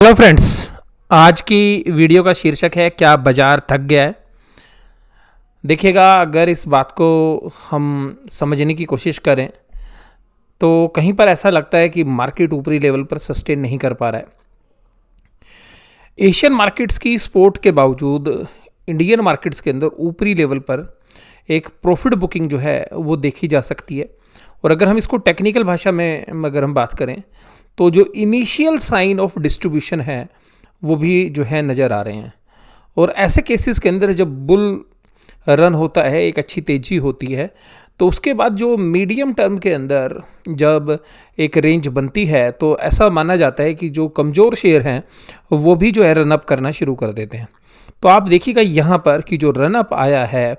Hello friends. आज की video का शीर्षक है क्या बाजार थक गया है। देखिएगा, अगर इस बात को हम समझने की कोशिश करें तो कहीं पर ऐसा लगता है कि मार्केट ऊपरी लेवल पर सस्टेन नहीं कर पा रहा है। एशियन मार्केट्स की सपोर्ट के बावजूद इंडियन मार्केट्स के अंदर ऊपरी लेवल पर एक प्रॉफिट बुकिंग जो है वो देखी जा सकती है। और अगर हम इसको टेक्निकल भाषा में अगर हम बात करें तो जो इनिशियल साइन ऑफ डिस्ट्रीब्यूशन है वो भी जो है नज़र आ रहे हैं। और ऐसे केसेस के अंदर जब बुल रन होता है, एक अच्छी तेज़ी होती है, तो उसके बाद जो मीडियम टर्म के अंदर जब एक रेंज बनती है तो ऐसा माना जाता है कि जो कमज़ोर शेयर हैं वो भी जो है रन अप करना शुरू कर देते हैं। तो आप देखिएगा यहाँ पर कि जो रन अप आया है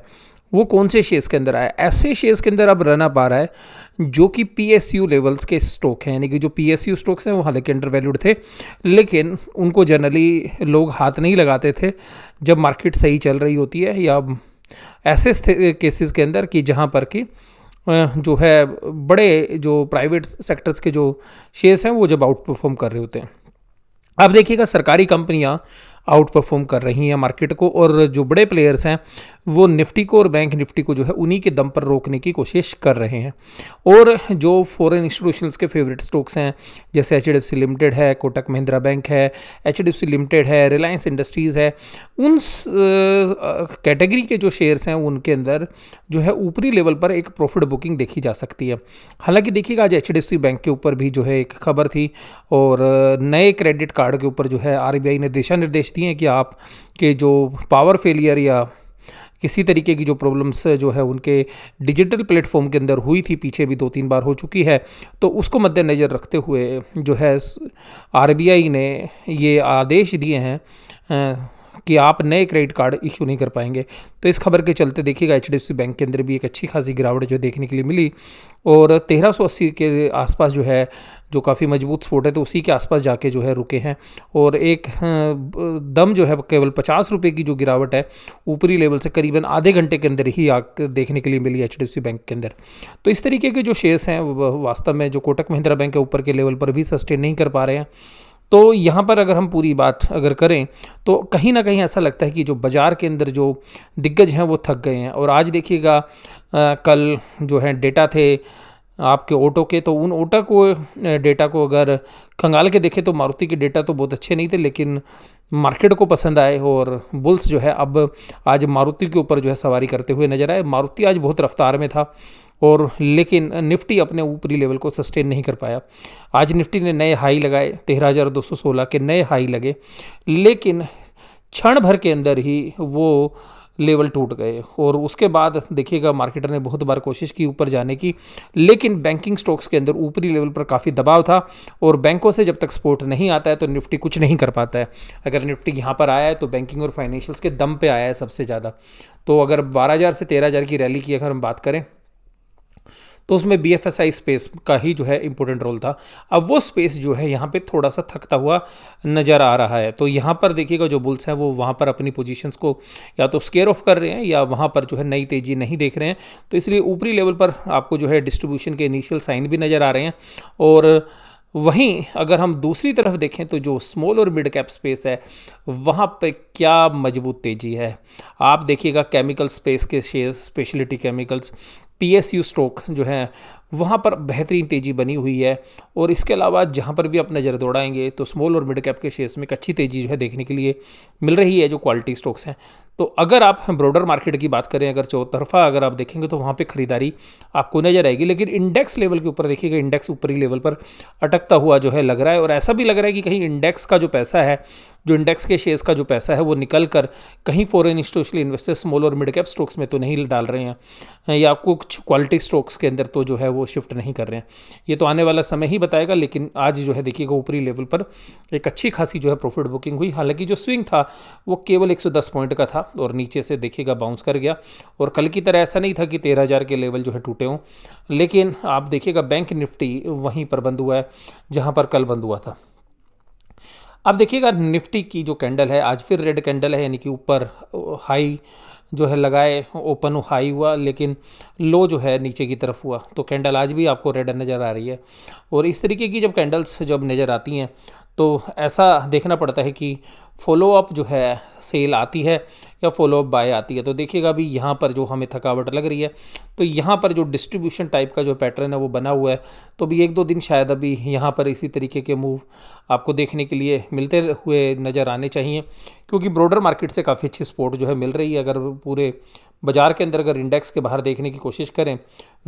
वो कौन से शेयर्स के अंदर आया। ऐसे शेयर्स के अंदर अब रन अप आ रहा है जो कि पीएसयू लेवल्स के स्टॉक हैं, यानी कि जो पीएसयू स्टॉक्स हैं वो हालांकि अंडर वैल्यूड थे, लेकिन उनको जनरली लोग हाथ नहीं लगाते थे जब मार्केट सही चल रही होती है, या ऐसे केसेस के अंदर कि जहाँ पर कि जो है बड़े जो प्राइवेट सेक्टर्स के जो शेयर्स हैं वो जब आउट परफॉर्म कर रहे होते हैं। अब देखिएगा, सरकारी कंपनियां आउट परफॉर्म कर रही हैं मार्केट को, और जो बड़े प्लेयर्स हैं वो निफ्टी को और बैंक निफ्टी को जो है उन्हीं के दम पर रोकने की कोशिश कर रहे हैं। और जो फॉरेन इंस्टीट्यूशंस के फेवरेट स्टॉक्स हैं जैसे एचडीएफसी लिमिटेड है, कोटक महिंद्रा बैंक है, एचडीएफसी लिमिटेड है, रिलायंस इंडस्ट्रीज़ है, उन कैटेगरी के जो शेयर्स हैं उनके अंदर जो है ऊपरी लेवल पर एक प्रॉफिट बुकिंग देखी जा सकती है। हालांकि देखिएगा, आज एचडीएफसी बैंक के ऊपर भी जो है एक खबर थी, और नए क्रेडिट कार्ड के ऊपर जो है आरबीआई ने दिशा निर्देश दिए हैं कि आप के जो पावर फेलियर या किसी तरीके की जो प्रॉब्लम्स जो है उनके डिजिटल प्लेटफॉर्म के अंदर हुई थी, पीछे भी 2-3 बार हो चुकी है, तो उसको मद्देनज़र रखते हुए जो है आरबीआई ने ये आदेश दिए हैं कि आप नए क्रेडिट कार्ड इशू नहीं कर पाएंगे। तो इस खबर के चलते देखिएगा, एचडीएफसी बैंक के अंदर भी एक अच्छी खासी गिरावट जो देखने के लिए मिली, और 1380 के आसपास जो है जो काफ़ी मजबूत सपोर्ट है तो उसी के आसपास जाके जो है रुके हैं। और एक दम जो है केवल 50 रुपये की जो गिरावट है ऊपरी लेवल से करीबन आधे घंटे के अंदर ही देखने के लिए मिली एचडीएफसी बैंक के अंदर। तो इस तरीके के जो शेयर्स हैं वास्तव में जो कोटक महिंद्रा बैंक के ऊपर के लेवल पर भी सस्टेन नहीं कर पा रहे हैं। तो यहाँ पर अगर हम पूरी बात अगर करें तो कहीं ना कहीं ऐसा लगता है कि जो बाज़ार के अंदर जो दिग्गज हैं वो थक गए हैं। और आज देखिएगा, कल जो है डेटा थे आपके ऑटो के, तो उन ऑटो को डेटा को अगर खंगाल के देखें तो मारुति के डेटा तो बहुत अच्छे नहीं थे, लेकिन मार्केट को पसंद आए, और बुल्स जो है अब आज मारुति के ऊपर जो है सवारी करते हुए नजर आए। मारुति आज बहुत रफ्तार में था, और लेकिन निफ्टी अपने ऊपरी लेवल को सस्टेन नहीं कर पाया। आज निफ्टी ने नए हाई लगाए, 13,216 के नए हाई लगे, लेकिन क्षण भर के अंदर ही वो लेवल टूट गए। और उसके बाद देखिएगा, मार्केटर ने बहुत बार कोशिश की ऊपर जाने की, लेकिन बैंकिंग स्टॉक्स के अंदर ऊपरी लेवल पर काफ़ी दबाव था, और बैंकों से जब तक सपोर्ट नहीं आता है तो निफ्टी कुछ नहीं कर पाता है। अगर निफ्टी यहाँ पर आया है तो बैंकिंग और फाइनेंशियल्स के दम पे आया है सबसे ज़्यादा। तो अगर 12,000 से 13,000 की रैली की अगर हम बात करें तो उसमें बीएफएसआई स्पेस का ही जो है इंपॉर्टेंट रोल था। अब वो स्पेस जो है यहाँ पे थोड़ा सा थकता हुआ नज़र आ रहा है। तो यहाँ पर देखिएगा, जो बुल्स हैं वो वहाँ पर अपनी पोजीशंस को या तो स्केयर ऑफ कर रहे हैं या वहाँ पर जो है नई तेज़ी नहीं देख रहे हैं। तो इसलिए ऊपरी लेवल पर आपको जो है डिस्ट्रीब्यूशन के इनिशियल साइन भी नज़र आ रहे हैं। और वहीं अगर हम दूसरी तरफ देखें तो जो स्मॉल और मिड कैप स्पेस है वहाँ पे क्या मजबूत तेज़ी है। आप देखिएगा, केमिकल स्पेस के shares, speciality chemicals, PSU stock जो है वहाँ पर बेहतरीन तेज़ी बनी हुई है। और इसके अलावा जहाँ पर भी आप नज़र दौड़ाएंगे तो स्मॉल और मिड कैप के शेयर्स में एक अच्छी तेज़ी जो है देखने के लिए मिल रही है, जो क्वालिटी स्टॉक्स हैं। तो अगर आप ब्रॉडर मार्केट की बात करें, अगर चौतरफा अगर आप देखेंगे तो वहाँ पे खरीदारी आपको नजर आएगी, लेकिन इंडेक्स लेवल के ऊपर देखिएगा, इंडेक्स ऊपरी लेवल पर अटकता हुआ जो है लग रहा है। और ऐसा भी लग रहा है कि कहीं इंडेक्स का जो पैसा है, जो इंडेक्स के शेयर्स का जो पैसा है वो निकल कर कहीं फॉरेन इंस्टीट्यूशनल इन्वेस्टर्स स्मॉल और मिड कैप स्टॉक्स में तो नहीं डाल रहे हैं, या कुछ क्वालिटी स्टॉक्स के अंदर तो जो है वो शिफ्ट नहीं कर रहे हैं। ये तो आने वाला समय ही बताएगा, लेकिन आज जो है देखिएगा ऊपरी लेवल पर एक अच्छी खासी जो है प्रॉफिट बुकिंग हुई। हालांकि जो स्विंग था वो केवल 110 पॉइंट का था, और नीचे से देखिएगा बाउंस कर गया। और कल की तरह ऐसा नहीं था कि 13,000 के लेवल जो है टूटे हों, लेकिन आप देखिएगा बैंक निफ्टी वहीं पर बंद हुआ है जहाँ पर कल बंद हुआ था। अब देखिएगा, निफ्टी की जो कैंडल है आज फिर रेड कैंडल है, यानी कि ऊपर हाई जो है लगाए, ओपन हाई हुआ, लेकिन लो जो है नीचे की तरफ हुआ। तो कैंडल आज भी आपको रेड नज़र आ रही है। और इस तरीके की जब कैंडल्स जब नज़र आती हैं तो ऐसा देखना पड़ता है कि फॉलो अप जो है सेल आती है या फॉलो अप बाय आती है। तो देखिएगा अभी यहाँ पर जो हमें थकावट लग रही है, तो यहाँ पर जो डिस्ट्रीब्यूशन टाइप का जो पैटर्न है वो बना हुआ है। तो अभी 1-2 दिन शायद अभी यहाँ पर इसी तरीके के मूव आपको देखने के लिए मिलते हुए नज़र आने चाहिए, क्योंकि ब्रॉडर मार्केट से काफ़ी अच्छी सपोर्ट जो है मिल रही है। अगर पूरे बाजार के अंदर अगर इंडेक्स के बाहर देखने की कोशिश करें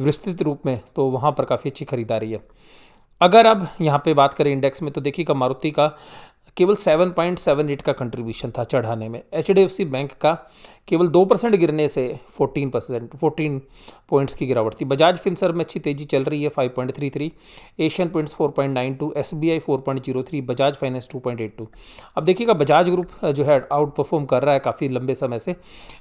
विस्तृत रूप में, तो वहाँ पर काफ़ी अच्छी खरीदारी है। अगर अब यहाँ पे बात करें इंडेक्स में, तो देखिएगा मारुति का केवल 7.78 का कंट्रीब्यूशन था चढ़ाने में। एचडीएफसी बैंक का केवल 2% गिरने से 14 पॉइंट्स की गिरावट थी। बजाज फिनसर्व में अच्छी तेजी चल रही है 5.33, Asian paints 4.92, SBI 4.03, Bajaj finance 2.82। अब देखिएगा बजाज ग्रुप जो है आउट परफॉर्म कर रहा है काफ़ी लंबे समय से,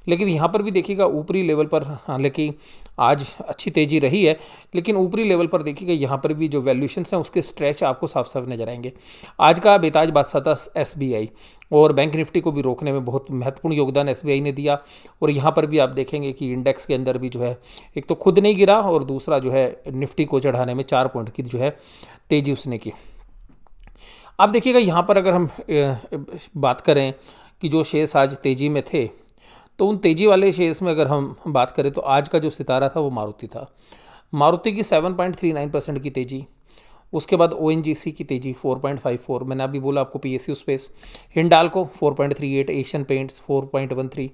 लेकिन यहाँ पर भी देखिएगा ऊपरी लेवल पर, हालांकि आज अच्छी तेजी रही है, लेकिन ऊपरी लेवल पर देखिएगा यहाँ पर भी जो वैल्यूएशंस हैं उसके स्ट्रेच आपको साफ साफ नजर आएंगे। आज का बेताज बादशाह था एसबीआई, और बैंक निफ्टी को भी रोकने में बहुत महत्वपूर्ण योगदान एसबीआई ने दिया। और यहाँ पर भी आप देखेंगे कि इंडेक्स के अंदर भी जो है एक तो खुद नहीं गिरा, और दूसरा जो है निफ्टी को चढ़ाने में 4 पॉइंट की जो है तेजी उसने की। अब देखिएगा यहाँ पर अगर हम बात करें कि जो शेयर्स आज तेजी में थे, तो उन तेजी वाले शेयर्स में अगर हम बात करें तो आज का जो सितारा था वो मारुति था। मारुति की 7.39% की तेजी, उसके बाद ओएनजीसी की तेजी 4.54, मैंने अभी बोला आपको PSU space, Hindalco 4.38, Asian paints 4.13,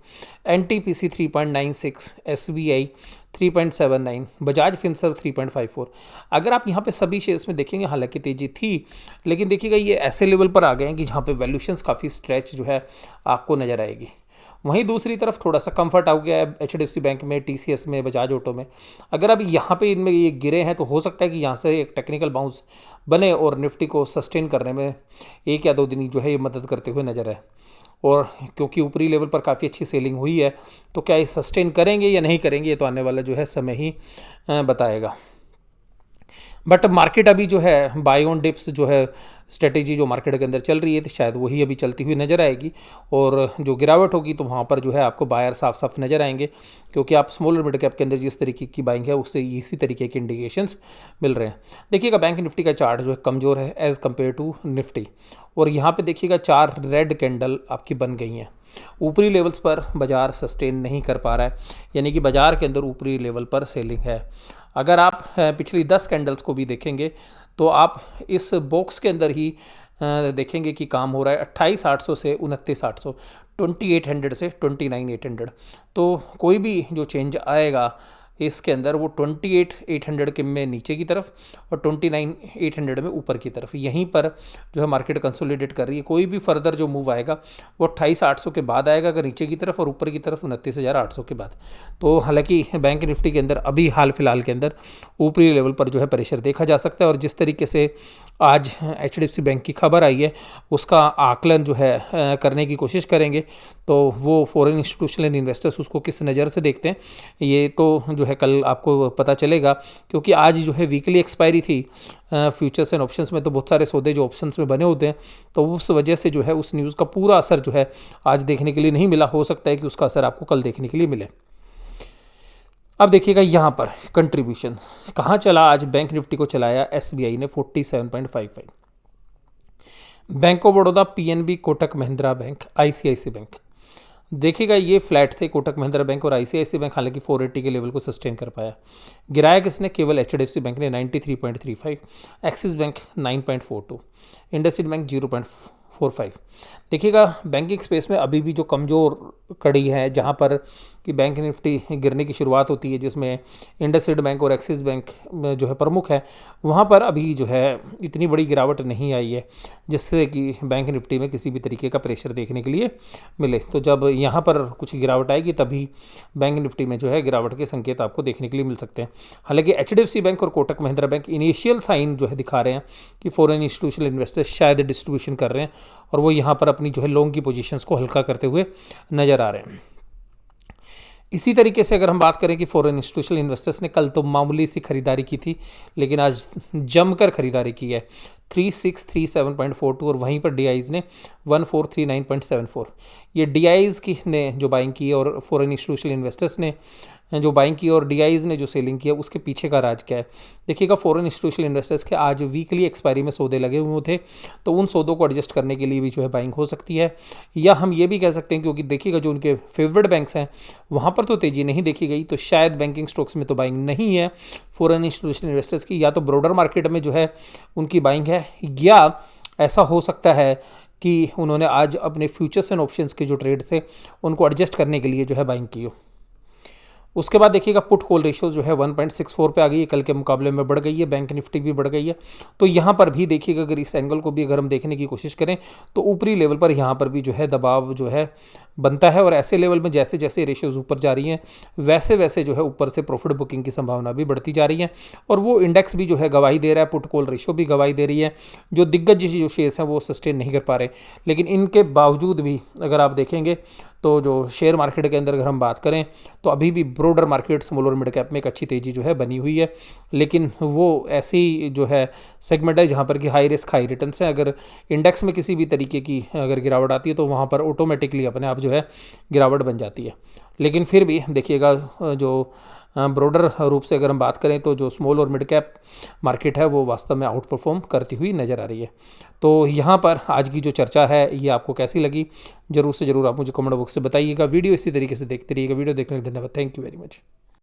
NTPC 3.96, SBI 3.79, Bajaj Finserv 3.54। अगर आप यहाँ पे सभी शेयर्स में देखेंगे हालांकि तेजी थी, लेकिन देखिएगा ये ऐसे लेवल पर आ गए हैं कि जहाँ पे वैल्यूशंस काफ़ी स्ट्रेच जो है आपको नज़र आएगी। वहीं दूसरी तरफ थोड़ा सा कंफर्ट आ गया है एचडीएफसी बैंक में, टीसीएस में, बजाज ऑटो में। अगर अब यहाँ पे इनमें ये गिरे हैं तो हो सकता है कि यहाँ से एक टेक्निकल बाउंस बने और निफ्टी को सस्टेन करने में 1 या 2 दिन जो है ये मदद करते हुए नजर आए। और क्योंकि ऊपरी लेवल पर काफ़ी अच्छी सेलिंग हुई है, तो क्या ये सस्टेन करेंगे या नहीं करेंगे, ये तो आने वाला जो है समय ही बताएगा। बट मार्केट अभी जो है बाय ऑन डिप्स जो है स्ट्रेटेजी जो मार्केट के अंदर चल रही है, तो शायद वही अभी चलती हुई नज़र आएगी। और जो गिरावट होगी तो वहाँ पर जो है आपको बायर साफ साफ नज़र आएंगे, क्योंकि आप स्मॉल और मिड कैप के अंदर जिस तरीके की बाइंग है उससे इसी तरीके के इंडिकेशंस मिल रहे हैं। देखिएगा बैंक निफ्टी का चार्ट जो है कमज़ोर है एज़ कम्पेयर टू निफ्टी, और यहाँ पर देखिएगा 4 रेड कैंडल आपकी बन गई हैं। ऊपरी लेवल्स पर बाजार सस्टेन नहीं कर पा रहा है, यानी कि बाजार के अंदर ऊपरी लेवल पर सेलिंग है। अगर आप पिछली 10 कैंडल्स को भी देखेंगे तो आप इस बॉक्स के अंदर ही देखेंगे कि काम हो रहा है 28,800 से 29,800, 2800 से 29,800। तो कोई भी जो चेंज आएगा इसके अंदर वो 28,800 के में नीचे की तरफ और 29,800 में ऊपर की तरफ, यहीं पर जो है मार्केट कंसोलिडेट कर रही है। कोई भी फर्दर जो मूव आएगा वो 28,800 के बाद आएगा अगर नीचे की तरफ, और ऊपर की तरफ 29,800 के बाद। तो हालांकि बैंक निफ्टी के अंदर अभी हाल फिलहाल के अंदर ऊपरी लेवल पर जो है प्रेशर देखा जा सकता है। और जिस तरीके से आज एचडीएफसी बैंक की खबर आई है उसका आकलन जो है करने की कोशिश करेंगे, तो वो फॉरेन इंस्टीट्यूशनल इन्वेस्टर्स उसको किस नज़र से देखते हैं ये तो जो है कल आपको पता चलेगा, क्योंकि आज जो है वीकली एक्सपायरी थी फ्यूचर्स एंड ऑप्शंस में, तो बहुत सारे सौदे जो ऑप्शंस में बने होते हैं, तो उस वजह से जो है उस न्यूज़ का पूरा असर जो है आज देखने के लिए नहीं मिला। हो सकता है कि उसका असर आपको कल देखने के लिए मिले। अब देखिएगा यहाँ पर कंट्रीब्यूशन कहाँ चला, आज बैंक निफ्टी को चलाया एसबीआई ने 47.55, bank of Baroda, PNB, Kotak Mahindra bank, ICICI bank. देखिएगा ये फ्लैट थे कोटक महिंद्रा बैंक और आईसीआईसी बैंक, हालांकि 480 के लेवल को सस्टेन कर पाया। गिराया किसने, केवल एचडीएफसी बैंक ने 93.35, एक्सिस बैंक 9.42, इंडसइंड बैंक 0.45। देखिएगा बैंकिंग स्पेस में अभी भी जो कमज़ोर कड़ी है, जहां पर कि बैंक निफ्टी गिरने की शुरुआत होती है, जिसमें इंडसइंड बैंक और एक्सिस बैंक जो है प्रमुख है, वहां पर अभी जो है इतनी बड़ी गिरावट नहीं आई है जिससे कि बैंक निफ्टी में किसी भी तरीके का प्रेशर देखने के लिए मिले। तो जब यहाँ पर कुछ गिरावट आएगी तभी बैंक निफ्टी में जो है गिरावट के संकेत आपको देखने के लिए मिल सकते हैं। हालांकि एचडीएफसी बैंक और Kotak Mahindra bank initial sign जो है दिखा रहे हैं कि फॉरेन इंस्टीट्यूशनल इन्वेस्टर्स शायद डिस्ट्रीब्यूशन कर रहे हैं, और वो यहाँ पर अपनी जो है लॉन्ग की पोजीशंस को हल्का करते हुए नजर आ रहे हैं। इसी तरीके से अगर हम बात करें कि फॉरेन इंस्टीट्यूशनल इन्वेस्टर्स ने कल तो मामूली सी खरीदारी की थी, लेकिन आज जमकर खरीदारी की है 3637.42, और वहीं पर डीआईज ने 1439.74। ये डीआईज की ने जो बाइंग की और फॉरेन इंस्टीट्यूशनल इन्वेस्टर्स ने जो बाइंग की और डीआईज ने जो सेलिंग किया, उसके पीछे का राज क्या है। देखिएगा, फॉरेन इंस्टीट्यूशनल इन्वेस्टर्स के आज वीकली एक्सपायरी में सौदे लगे हुए थे, तो उन सौदों को एडजस्ट करने के लिए भी जो है बाइंग हो सकती है। या हम ये भी कह सकते हैं, क्योंकि देखिएगा जो उनके फेवरेट बैंक्स हैं वहाँ पर तो तेज़ी नहीं देखी गई, तो शायद बैंकिंग स्टॉक्स में तो बाइंग नहीं है फॉरेन इंस्टीट्यूशनल इन्वेस्टर्स की, या तो ब्रॉडर मार्केट में जो है उनकी बाइंग है, या ऐसा हो सकता है कि उन्होंने आज अपने फ्यूचर्स एंड ऑप्शंस के जो ट्रेड थे उनको एडजस्ट करने के लिए जो है बाइंग की हो। उसके बाद देखिएगा, पुट कॉल रेशियो जो है 1.64 पे आ गई है, कल के मुकाबले में बढ़ गई है, बैंक निफ्टी भी बढ़ गई है। तो यहाँ पर भी देखिएगा, अगर इस एंगल को भी अगर हम देखने की कोशिश करें तो ऊपरी लेवल पर यहाँ पर भी जो है दबाव जो है बनता है, और ऐसे लेवल में जैसे जैसे रेशियोज ऊपर जा रही हैं वैसे वैसे जो है ऊपर से प्रॉफिट बुकिंग की संभावना भी बढ़ती जा रही है, और वो इंडेक्स भी जो है गवाही दे रहा है, पुट कॉल रेशियो भी गवाही दे रही है। जो दिग्गज जो शेयर्स हैं वो सस्टेन नहीं कर पा रहे, लेकिन इनके बावजूद भी अगर आप देखेंगे तो जो शेयर मार्केट के अंदर अगर हम बात करें तो अभी भी ब्रॉडर मार्केट, स्मॉल और मिड कैप में एक अच्छी तेज़ी जो है बनी हुई है, लेकिन वो ऐसी जो है सेगमेंट है जहाँ पर कि हाई रिस्क हाई रिटर्न्स हैं। अगर इंडेक्स में किसी भी तरीके की अगर गिरावट आती है तो वहाँ पर ऑटोमेटिकली अपने आप जो है गिरावट बन जाती है। लेकिन फिर भी देखिएगा, जो ब्रॉडर रूप से अगर हम बात करें तो जो स्मॉल और मिड कैप मार्केट है वो वास्तव में आउट परफॉर्म करती हुई नज़र आ रही है। तो यहाँ पर आज की जो चर्चा है ये आपको कैसी लगी, ज़रूर से ज़रूर आप मुझे कमेंट बॉक्स से बताइएगा। वीडियो इसी तरीके से देखते रहिएगा। वीडियो देखने के लिए धन्यवाद। Thank you very much.